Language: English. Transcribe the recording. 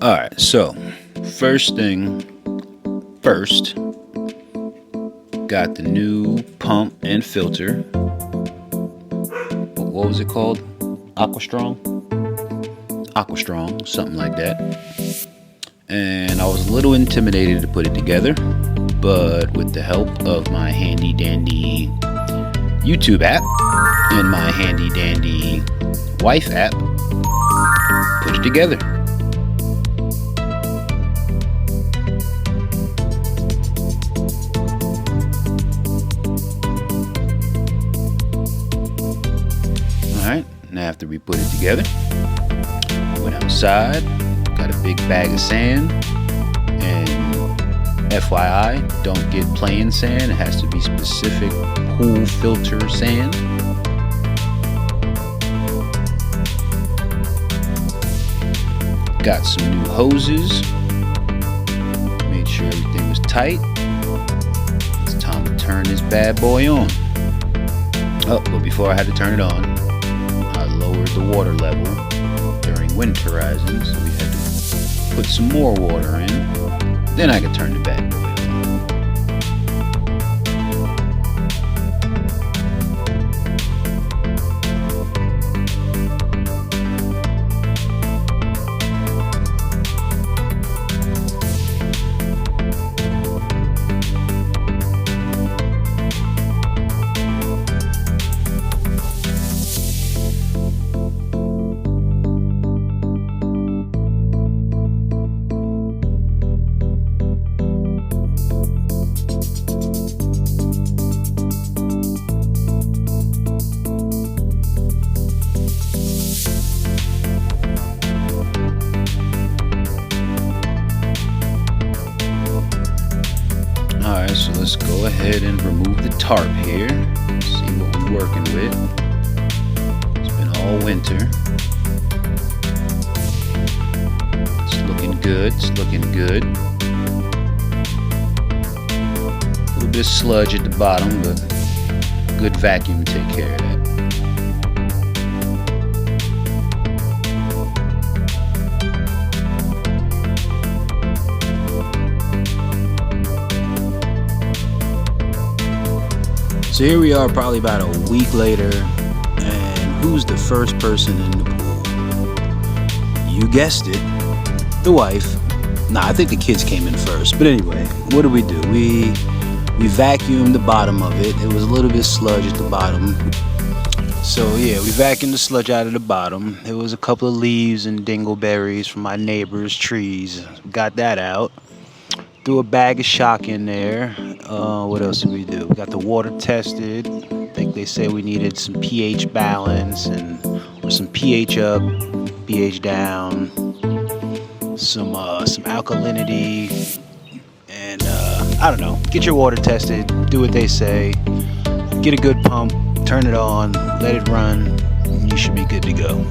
Alright, so first thing first, got the new pump and filter. What was it called? Aquastrong, something like that. And I was a little intimidated to put it together, but with the help of my handy dandy YouTube app and my handy dandy wife app, put it together. Alright, now after we put it together, went outside, got a big bag of sand, and FYI, don't get plain sand, it has to be specific pool filter sand. Got some new hoses, made sure everything was tight. It's time to turn this bad boy on. Oh, but before I had to turn it on, I lowered the water level during winterizing, so we had to put some more water in. Then I could turn the bad boy on. Alright, so let's go ahead and remove the tarp here. See what we're working with. It's been all winter. It's looking good, it's looking good. A little bit of sludge at the bottom, but good vacuum to take care of that. So here we are probably about a week later, and who's the first person in the pool? You guessed it, the wife. Nah, I think the kids came in first, but anyway, what do? We vacuumed the bottom of it. It was a little bit sludge at the bottom. So yeah, we vacuumed the sludge out of the bottom. There was a couple of leaves and dingleberries from my neighbor's trees. Got that out. Threw a bag of shock in there. What else did we do? We got the water tested. I think they say we needed some pH balance or some pH up, pH down, some alkalinity, and I don't know. Get your water tested. Do what they say. Get a good pump. Turn it on. Let it run. And you should be good to go.